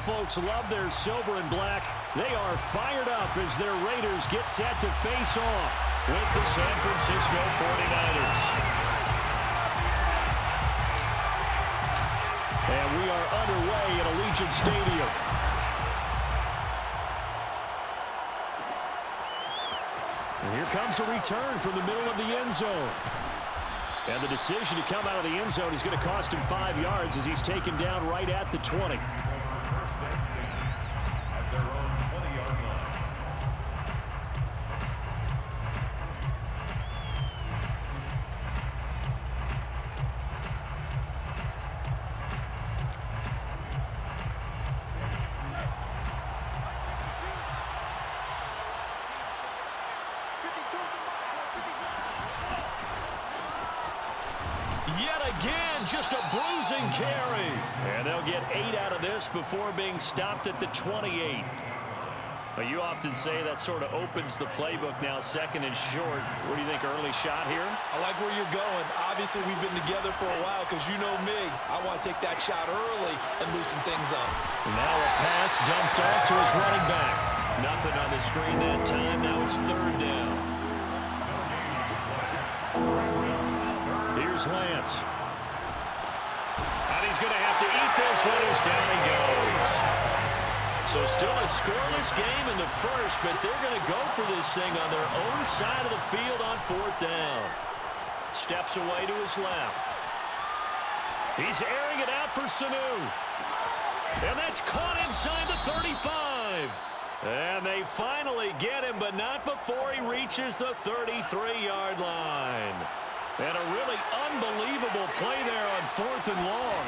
folks love their silver and black. They are fired up as their Raiders get set to face off with the San Francisco 49ers. And we are underway at Allegiant Stadium. And here comes a return from the middle of the end zone. And the decision to come out of the end zone is going to cost him 5 yards as he's taken down right at the 20. First and 10 at their own 20-yard line. Yet again, just a bruising carry. And they'll get 8 out of this before being stopped at the 28. But you often say that sort of opens the playbook now, second and short. What do you think, early shot here? I like where you're going. Obviously, we've been together for a while because you know me. I want to take that shot early and loosen things up. Now a pass dumped off to his running back. Nothing on the screen that time. Now it's third down. Here's Lance. And he's going to have to eat this one as down he goes. So still a scoreless game in the first, but they're going to go for this thing on their own side of the field on fourth down. Steps away to his left. He's airing it out for Sanu. And that's caught inside the 35. And they finally get him, but not before he reaches the 33-yard line. And a really unbelievable play there on fourth and long.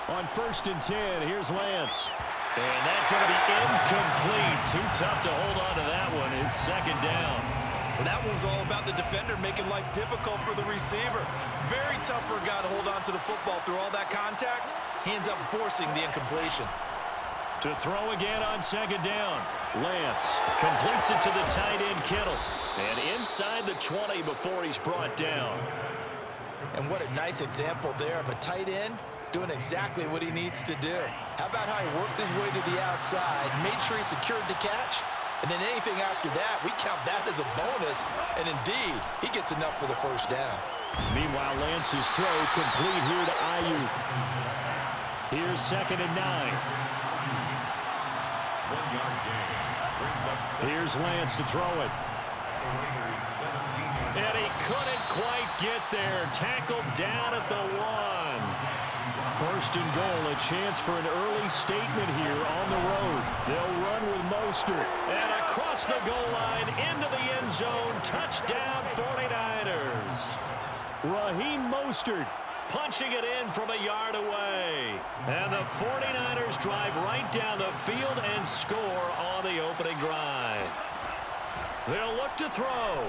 On first and 10, here's Lance. And that's going to be incomplete. Too tough to hold on to that one. It's second down. Well, that one was all about the defender making life difficult for the receiver. Very tough for a guy to hold on to the football through all that contact. He ends up forcing the incompletion. To throw again on second down. Lance completes it to the tight end Kittle. And inside the 20 before he's brought down. And what a nice example there of a tight end doing exactly what he needs to do. How about how he worked his way to the outside, made sure he secured the catch, and then anything after that, we count that as a bonus. And indeed, he gets enough for the first down. Meanwhile, Lance's throw complete here to Ayuk. Here's second and 9. 1-yard gain. Brings up Here's Lance to throw it. And he couldn't quite get there. Tackled down at the 1. First and goal, a chance for an early statement here on the road. They'll run with Mostert. And across the goal line, into the end zone. Touchdown, 49ers. Raheem Mostert punching it in from a yard away. And the 49ers drive right down the field and score on the opening drive. They'll look to throw.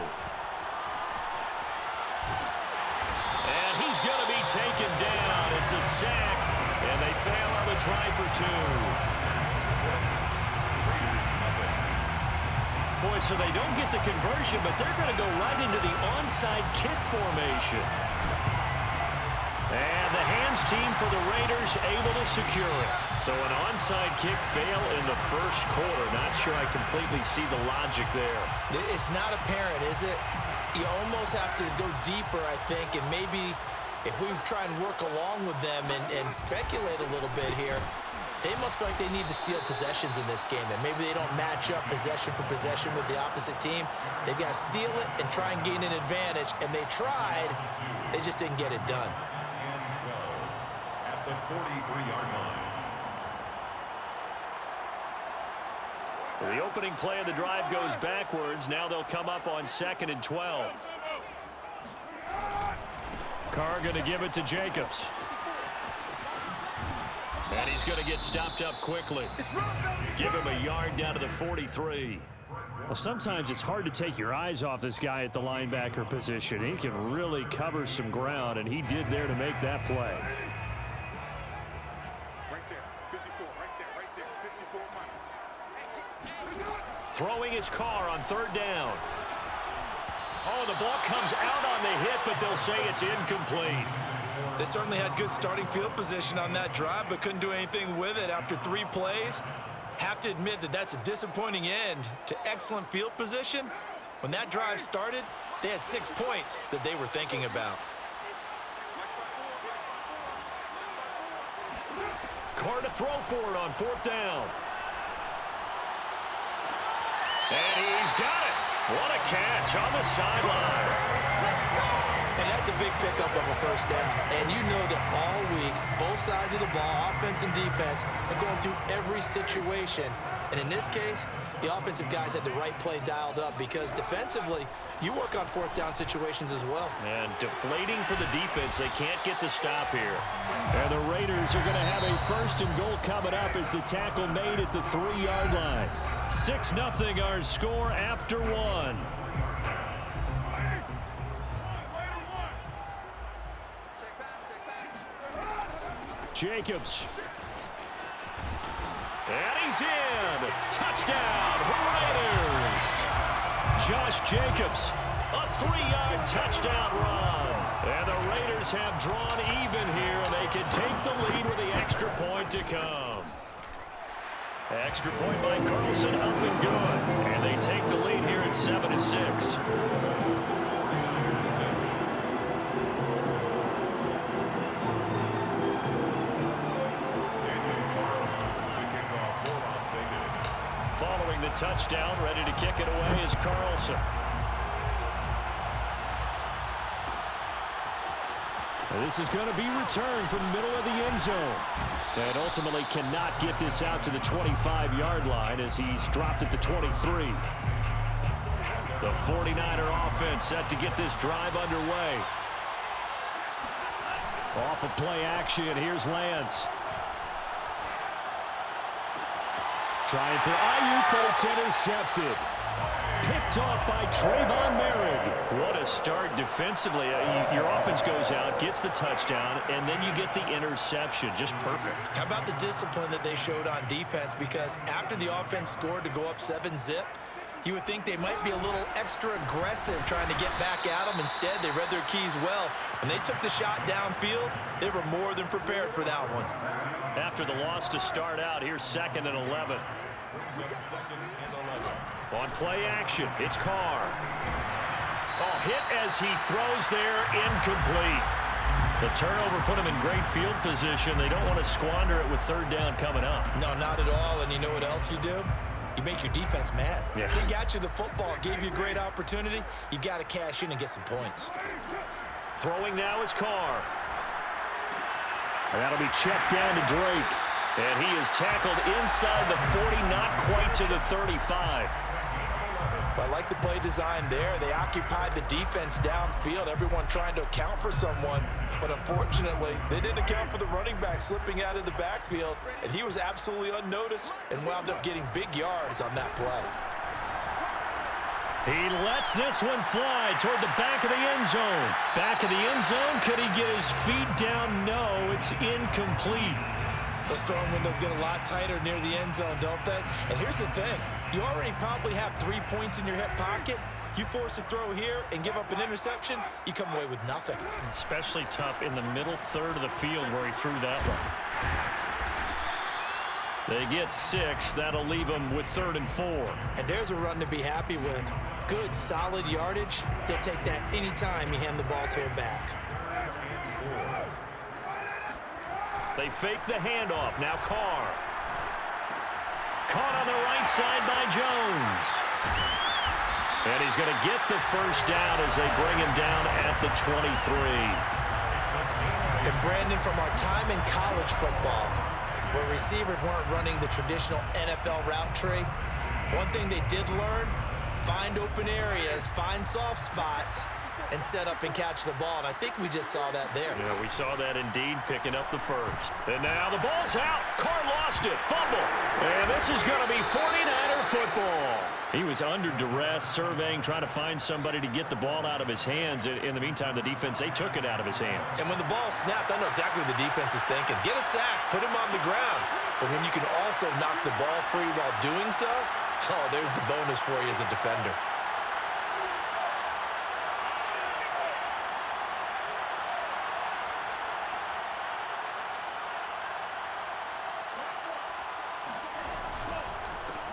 And he's going to be taken down. It's a sack, and they fail on the try for 2. Boy, so they don't get the conversion, but they're going to go right into the onside kick formation. And the hands team for the Raiders able to secure it. So an onside kick fail in the first quarter. Not sure I completely see the logic there. It's not apparent, is it? You almost have to go deeper, I think, and maybe if we try and work along with them and speculate a little bit here, they must feel like they need to steal possessions in this game, and maybe they don't match up possession for possession with the opposite team. They've got to steal it and try and gain an advantage, and they tried. They just didn't get it done. At the 43-yard line. So the opening play of the drive goes backwards. Now they'll come up on second and 12. Carr going to give it to Jacobs. And he's going to get stopped up quickly. Give him a yard down to the 43. Well, sometimes it's hard to take your eyes off this guy at the linebacker position. He can really cover some ground, and he did there to make that play. Throwing his Carr on third down. Oh, the ball comes out on the hit, but they'll say it's incomplete. They certainly had good starting field position on that drive, but couldn't do anything with it after 3 plays. Have to admit that that's a disappointing end to excellent field position. When that drive started, they had 6 points that they were thinking about. Carr to throw for it on 4th down. And he's got it. What a catch on the sideline. And that's a big pickup of a 1st down. And you know that all week, both sides of the ball, offense and defense, are going through every situation. And in this case, the offensive guys had the right play dialed up because defensively, you work on 4th down situations as well. And deflating for the defense. They can't get the stop here. And the Raiders are going to have a 1st and goal coming up as the tackle made at the 3-yard line. 6-0 our score after 1. Jacobs. And he's in. Touchdown, Raiders. Josh Jacobs, a 3-yard touchdown run. And the Raiders have drawn even here, and they can take the lead with the extra point to come. Extra point by Carlson, up and good. And they take the lead here at 7-6. Following the touchdown, ready to kick it away is Carlson. And this is going to be returned from the middle of the end zone. And ultimately cannot get this out to the 25-yard line as he's dropped at the 23. The 49er offense set to get this drive underway. Off of play action, here's Lance. Trying for Ayuk, but it's intercepted. Picked off by Trayvon Merrick. What a start defensively. Your offense goes out, gets the touchdown, and then you get the interception. Just perfect. How about the discipline that they showed on defense? Because after the offense scored to go up 7-zip, you would think they might be a little extra aggressive trying to get back at them. Instead, they read their keys well. When they took the shot downfield, they were more than prepared for that one. After the loss to start out, here's 2nd and 11. On play action, it's Carr. Oh, hit as he throws there, incomplete. The turnover put him in great field position. They don't want to squander it with 3rd down coming up. No, not at all. And you know what else you do? You make your defense mad. Yeah. They got you the football, gave you a great opportunity. You got to cash in and get some points. Throwing now is Carr. And that'll be checked down to Drake. And he is tackled inside the 40, not quite to the 35. I like the play design there. They occupied the defense downfield, everyone trying to account for someone. But unfortunately, they didn't account for the running back slipping out of the backfield, and he was absolutely unnoticed and wound up getting big yards on that play. He lets this one fly toward the back of the end zone. Back of the end zone. Could he get his feet down? No, it's incomplete. Those throwing windows get a lot tighter near the end zone, don't they? And here's the thing. You already probably have 3 points in your hip pocket. You force a throw here and give up an interception, you come away with nothing. Especially tough in the middle third of the field where he threw that one. They get 6. That'll leave them with 3rd and 4. And there's a run to be happy with. Good, solid yardage. They'll take that anytime you hand the ball to a back. They fake the handoff. Now Carr. Caught on the right side by Jones. And he's going to get the 1st down as they bring him down at the 23. And Brandon, from our time in college football, where receivers weren't running the traditional NFL route tree, one thing they did learn, find open areas, find soft spots, and set up and catch the ball. And I think we just saw that there. Yeah, we saw that indeed, picking up the 1st. And now the ball's out. Carr lost it. Fumble. And this is going to be 49er football. He was under duress, surveying, trying to find somebody to get the ball out of his hands. In the meantime, the defense, they took it out of his hands. And when the ball snapped, I know exactly what the defense is thinking. Get a sack, put him on the ground. But when you can also knock the ball free while doing so, oh, there's the bonus for you as a defender.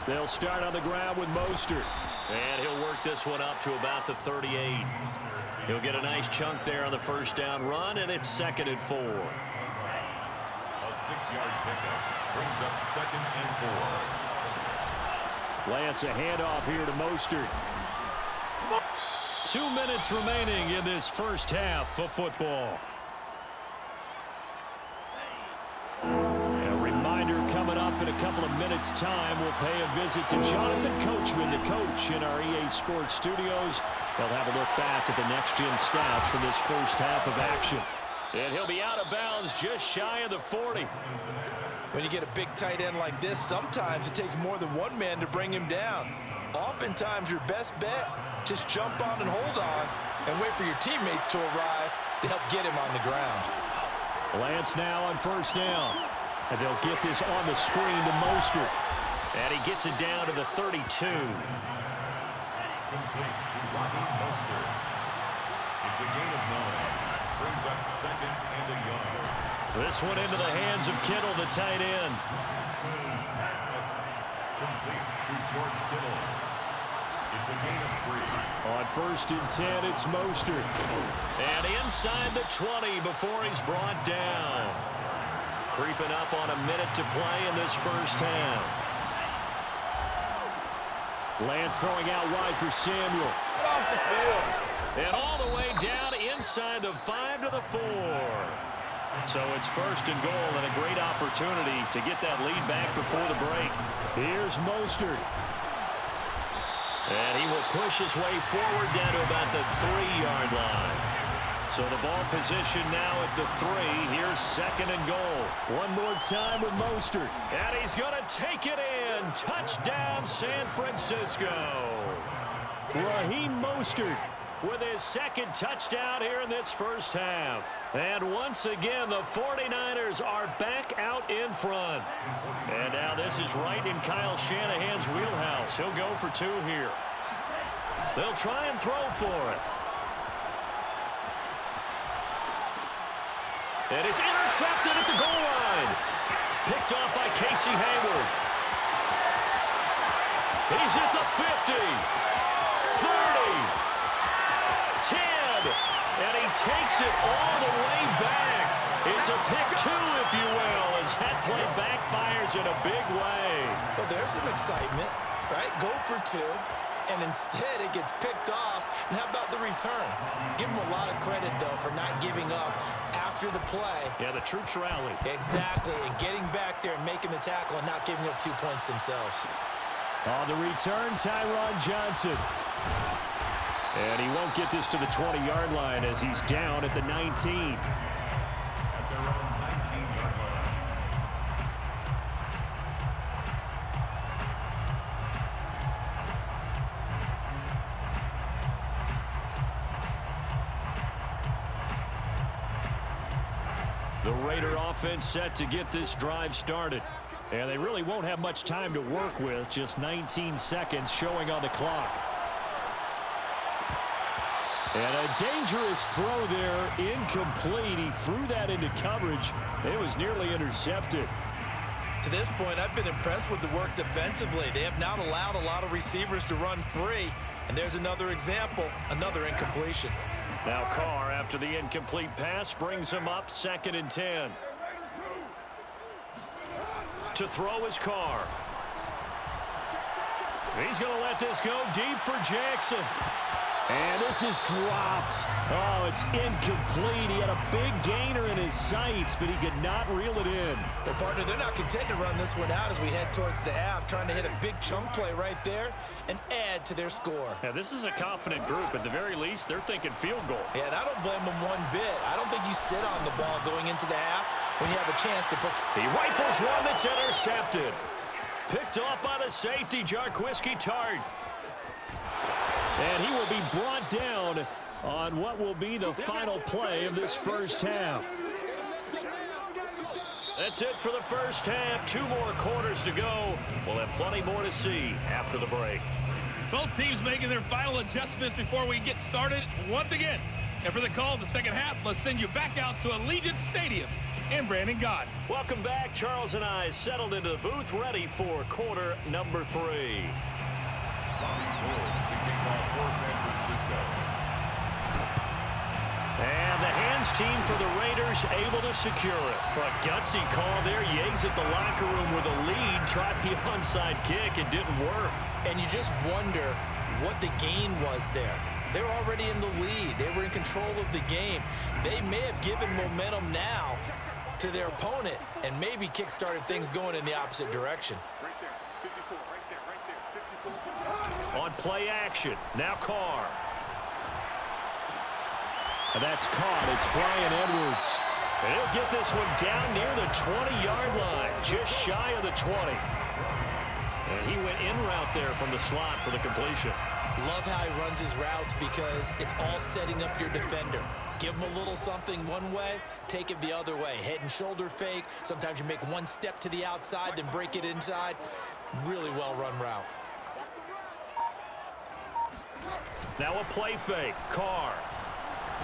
They'll start on the ground with Mostert. And he'll work this one up to about the 38. He'll get a nice chunk there on the first down run, and it's 2nd and 4. A 6-yard pickup brings up 2nd and 4. Lance, a handoff here to Mostert. 2 minutes remaining in this first half of football. Coming up in a couple of minutes' time, we'll pay a visit to Jonathan Coachman, the coach in our EA Sports studios. They'll have a look back at the next-gen stats from this first half of action. And he'll be out of bounds just shy of the 40. When you get a big tight end like this, sometimes it takes more than one man to bring him down. Oftentimes, your best bet, just jump on and hold on and wait for your teammates to arrive to help get him on the ground. Lance now on first down. And they'll get this on the screen to Mostert. And he gets it down to the 32. Complete to Robbie Mostert. It's a gain of 9. Brings up 2nd and a yard. This one into the hands of Kittle, the tight end. Complete to George Kittle. It's a gain of 3. On 1st and 10, it's Mostert. And inside the 20 before he's brought down. Creeping up on a minute to play in this first half. Lance throwing out wide for Samuel. Get off the field. And all the way down inside the 5 to the 4. So it's 1st and goal and a great opportunity to get that lead back before the break. Here's Mostert. And he will push his way forward down to about the 3-yard line. So the ball position now at the 3. Here's 2nd and goal. One more time with Mostert. And he's going to take it in. Touchdown, San Francisco. Raheem Mostert with his 2nd touchdown here in this first half. And once again, the 49ers are back out in front. And now this is right in Kyle Shanahan's wheelhouse. He'll go for 2 here. They'll try and throw for it. And it's intercepted at the goal line. Picked off by Casey Hayward. He's at the 50. 30. 10. And he takes it all the way back. It's a pick 2, if you will, as that play backfires in a big way. Well, there's some excitement, right? Go for 2. And instead, it gets picked off. And how about the return? Give him a lot of credit, though, for not giving up after the play. Yeah, the troops rallied. Exactly, and getting back there and making the tackle and not giving up 2 points themselves. On the return, Tyron Johnson. And he won't get this to the 20-yard line as he's down at the 19. At their own 19-yard line. The Raider offense set to get this drive started. And they really won't have much time to work with. Just 19 seconds showing on the clock. And a dangerous throw there. Incomplete. He threw that into coverage. It was nearly intercepted. To this point, I've been impressed with the work defensively. They have not allowed a lot of receivers to run free. And there's another example, another incompletion. Now Carr, after the incomplete pass, brings him up 2nd and 10. To throw is Carr. He's going to let this go deep for Jackson. And this is dropped. Oh, it's incomplete. He had a big gainer in his sights, but he could not reel it in. Well, partner, they're not content to run this one out as we head towards the half, trying to hit a big chunk play right there and add to their score. Yeah, this is a confident group. At the very least, they're thinking field goal. Yeah, and I don't blame them one bit. I don't think you sit on the ball going into the half when you have a chance to put... He rifles one that's intercepted. Picked off by the safety, Jarquiski Tart. And he will be brought down on what will be the final play of this first half. That's it for the first half. 2 more quarters to go. We'll have plenty more to see after the break. Both teams making their final adjustments before we get started once again. And for the call of the second half, let's send you back out to Allegiant Stadium and Brandon Gott. Welcome back. Charles and I settled into the booth, ready for quarter number 3. Bobby Gould to kick off for San Francisco. And the hands team for the Raiders able to secure it. But gutsy call there. Yates at the locker room with a lead. Tried the onside kick. It didn't work. And you just wonder what the gain was there. They're already in the lead. They were in control of the game. They may have given momentum now to their opponent and maybe kick-started things going in the opposite direction. On play action. Now Carr. And that's caught. It's Brian Edwards. And he'll get this one down near the 20-yard line, just shy of the 20. And he went in route there from the slot for the completion. Love how he runs his routes because it's all setting up your defender. Give him a little something one way, take it the other way. Head and shoulder fake. Sometimes you make one step to the outside, then break it inside. Really well-run route. Now a play fake. Carr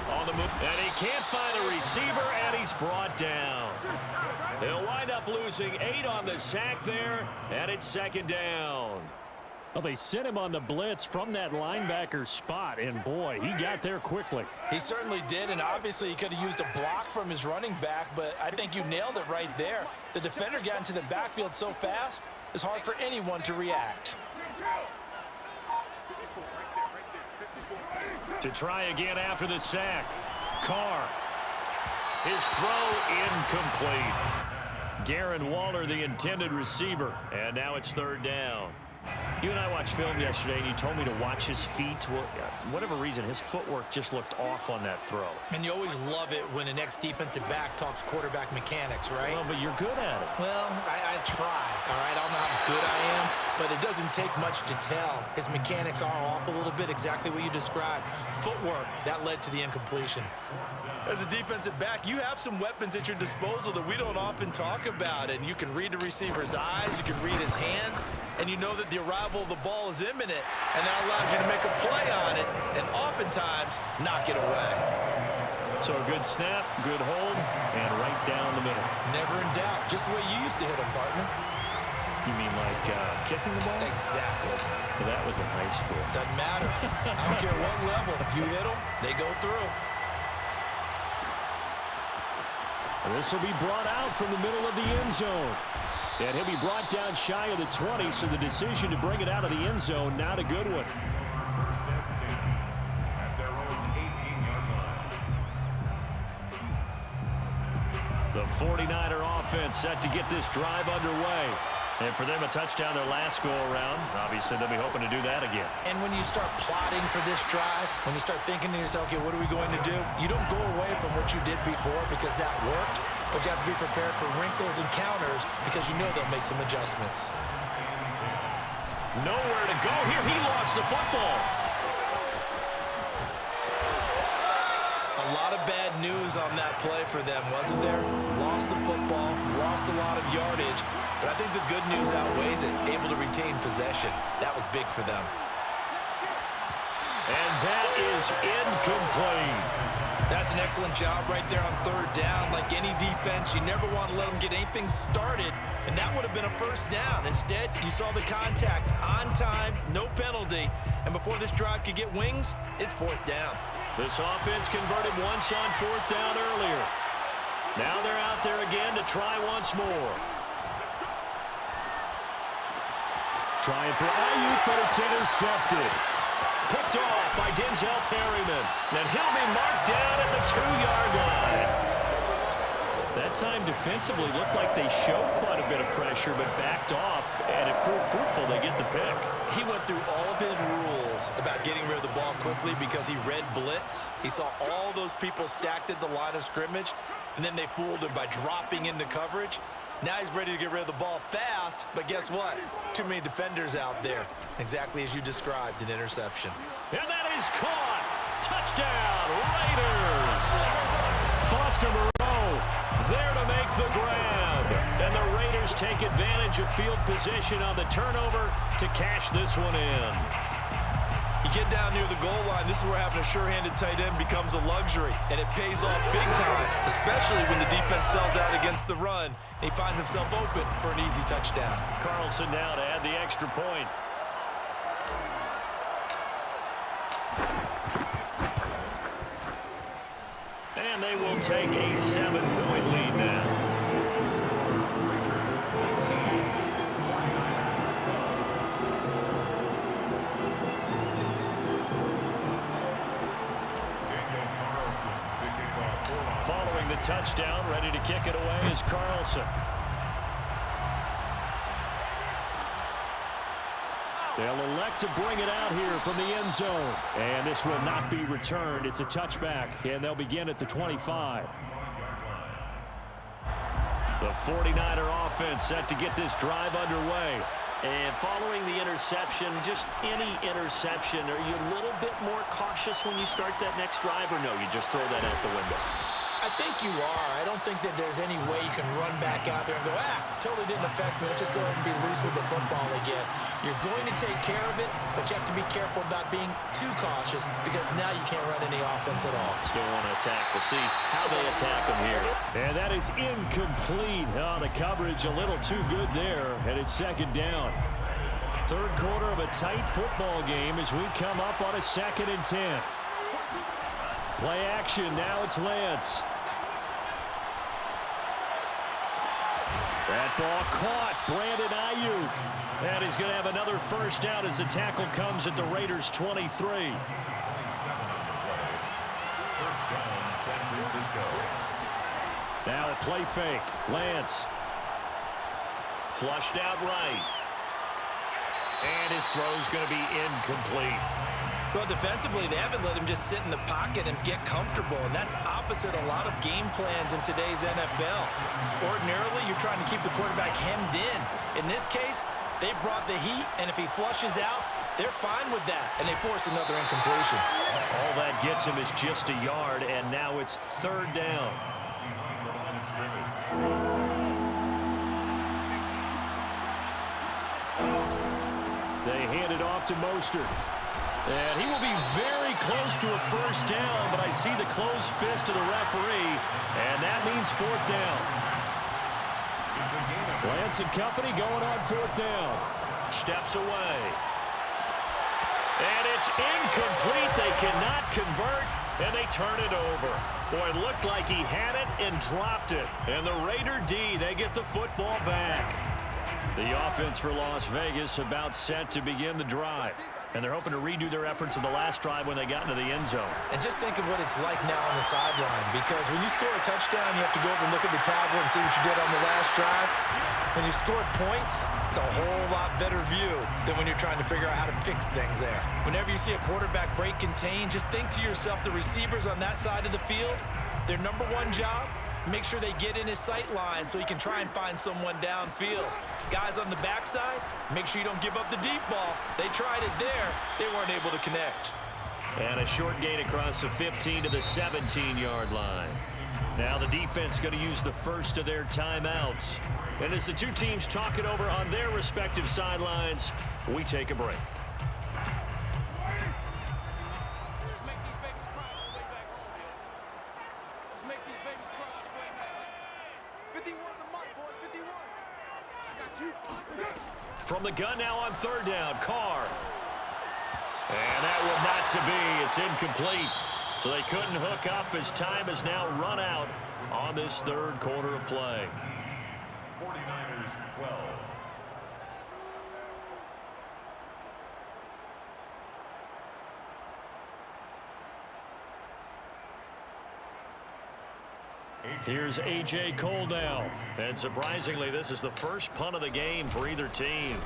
on the move. And he can't find a receiver, and he's brought down. They'll wind up losing 8 on the sack there, and it's second down. Well, they sent him on the blitz from that linebacker spot, and boy, he got there quickly. He certainly did, and obviously he could have used a block from his running back, but I think you nailed it right there. The defender got into the backfield so fast, it's hard for anyone to react. To try again after the sack. Carr. His throw incomplete. Darren Waller, the intended receiver, and now it's third down. You and I watched film yesterday, and you told me to watch his feet. Well, for whatever reason, his footwork just looked off on that throw. And you always love it when an ex-defensive back talks quarterback mechanics, right? Well, but you're good at it. Well, I try, all right? I don't know how good I am, but it doesn't take much to tell. His mechanics are off a little bit, exactly what you described. Footwork, that led to the incompletion. As a defensive back, you have some weapons at your disposal that we don't often talk about, and you can read the receiver's eyes, you can read his hands, and you know that the arrival of the ball is imminent, and that allows you to make a play on it, and oftentimes knock it away. So a good snap, good hold, and right down the middle. Never in doubt, just the way you used to hit them, partner. You mean like kicking the ball? Exactly. Well, that was in high school. Doesn't matter. I don't care what level. You hit them, they go through. This will be brought out from the middle of the end zone. And he'll be brought down shy of the 20, so the decision to bring it out of the end zone, not a good one. First and 10 at their own 18-yard line. The 49er offense set to get this drive underway. And for them, a touchdown their last go-around. Obviously, they'll be hoping to do that again. And when you start plotting for this drive, when you start thinking to yourself, okay, what are we going to do? You don't go away from what you did before because that worked, but you have to be prepared for wrinkles and counters because you know they'll make some adjustments. Nowhere to go here. He lost the football. A lot of bad news on that play for them, wasn't there? Lost the football, lost a lot of yardage, but I think the good news outweighs it. Able to retain possession. That was big for them. And that is incomplete. That's an excellent job right there on third down. Like any defense, you never want to let them get anything started, and that would have been a first down. Instead, you saw the contact on time, no penalty, and before this drive could get wings, it's fourth down. This offense converted once on fourth down earlier. Now they're out there again to try once more. Trying for Ayuk, but it's intercepted. Picked off by Denzel Perryman. And he'll be marked down at the 2-yard line. That time defensively looked like they showed quite a bit of pressure, but backed off, and it proved fruitful. They get the pick. He went through all of his rules about getting rid of the ball quickly because he read blitz. He saw all those people stacked at the line of scrimmage, and then they fooled him by dropping into coverage. Now he's ready to get rid of the ball fast, but guess what? Too many defenders out there. Exactly as you described, an interception. And that is caught. Touchdown, Raiders. Foster Moreau there to make the grab. And the Raiders take advantage of field position on the turnover to cash this one in. You get down near the goal line, this is where having a sure-handed tight end becomes a luxury, and it pays off big time, especially when the defense sells out against the run, and he finds himself open for an easy touchdown. Carlson now to add the extra point. And they will take a 7-point lead now. Following the touchdown, ready to kick it away is Carlson. They'll elect to bring it out here from the end zone. And this will not be returned. It's a touchback, and they'll begin at the 25. The 49er offense set to get this drive underway. And following the interception, just any interception, are you a little bit more cautious when you start that next drive, or no, you just throw that out the window? I think you are. I don't think that there's any way you can run back out there and go, totally didn't affect me. Let's just go ahead and be loose with the football again. You're going to take care of it, but you have to be careful about being too cautious because now you can't run any offense at all. Still want to attack. We'll see how they attack them here. And that is incomplete. Oh, the coverage a little too good there, and it's second down. Third quarter of a tight football game as we come up on a 2nd and 10. Play action. Now it's Lance. That ball caught. Brandon Ayuk. And he's going to have another first down as the tackle comes at the Raiders' 23. 27 on the play. First down, San Francisco. Now a play fake. Lance. Flushed out right. And his throw's going to be incomplete. Well, defensively, they haven't let him just sit in the pocket and get comfortable, and that's opposite a lot of game plans in today's NFL. Ordinarily, you're trying to keep the quarterback hemmed in. In this case, they brought the heat, and if he flushes out, they're fine with that, and they force another incompletion. All that gets him is just a yard, and now it's 3rd down. They hand it off to Mostert. And he will be very close to a first down, but I see the closed fist of the referee, and that means 4th down. Lance and company going on 4th down. Steps away. And it's incomplete. They cannot convert, and they turn it over. Boy, it looked like he had it and dropped it. And the Raider D, they get the football back. The offense for Las Vegas about set to begin the drive. And they're hoping to redo their efforts of the last drive when they got into the end zone. And just think of what it's like now on the sideline, because when you score a touchdown, you have to go over and look at the tablet and see what you did on the last drive. When you scored points, it's a whole lot better view than when you're trying to figure out how to fix things there. Whenever you see a quarterback break contain, just think to yourself, the receivers on that side of the field, their number one job, make sure they get in his sight line so he can try and find someone downfield. Guys on the backside, make sure you don't give up the deep ball. They tried it there. They weren't able to connect. And a short gain across the 15 to the 17-yard line. Now the defense going to use the first of their timeouts. And as the two teams talk it over on their respective sidelines, we take a break. From the gun now on 3rd down, Carr. And that will not to be. It's incomplete. So they couldn't hook up as time has now run out on this 3rd quarter of play. 49ers 12. Here's A.J. Cole now. And surprisingly, this is the first punt of the game for either team.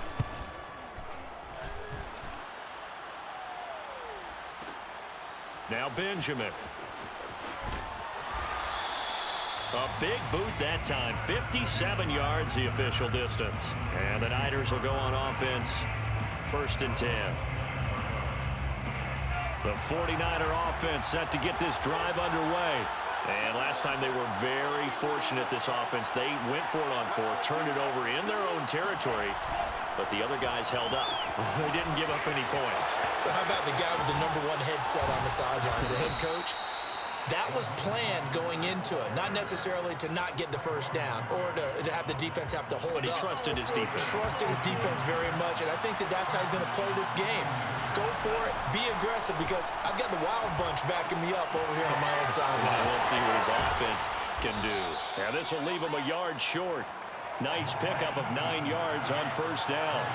Now Benjamin. A big boot that time. 57 yards the official distance. And the Niners will go on offense. 1st and 10. The 49er offense set to get this drive underway. And last time they were very fortunate, this offense. They went for it on 4, turned it over in their own territory, but the other guys held up. They didn't give up any points. So how about the guy with the #1 headset on the sidelines, the head coach? That was planned going into it, not necessarily to not get the first down or to have the defense have to hold up. But he trusted his defense. Trusted his defense very much, and I think that's how he's going to play this game. Go for it, be aggressive, because I've got the wild bunch backing me up over here on my own sideline. We'll see what his offense can do. Now this will leave him a yard short. Nice pickup of 9 yards on first down.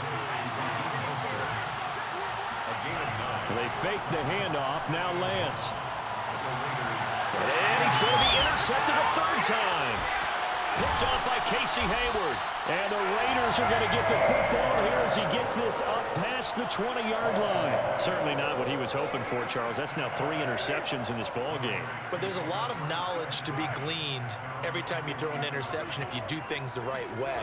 They fake the handoff. Now Lance. And he's going to be intercepted a 3rd time. Picked off by Casey Hayward. And the Raiders are going to get the football here as he gets this up past the 20-yard line. Certainly not what he was hoping for, Charles. That's now 3 interceptions in this ball game. But there's a lot of knowledge to be gleaned every time you throw an interception if you do things the right way.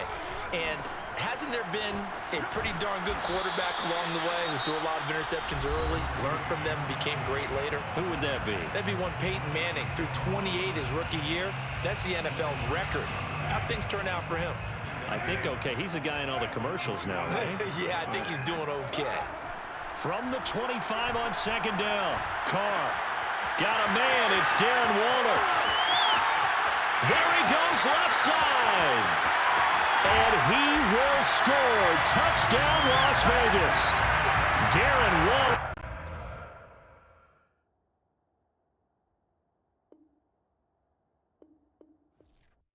And hasn't there been a pretty darn good quarterback along the way who threw a lot of interceptions early, learned from them, became great later? Who would that be? That'd be one Peyton Manning. Threw 28 his rookie year. That's the NFL record. How'd things turn out for him? I think okay. He's a guy in all the commercials now, right? Yeah, I think he's doing okay. From the 25 on 2nd down. Carr. Got a man. It's Darren Waller. There he goes left side. And he will score. Touchdown, Las Vegas. Darren Waller.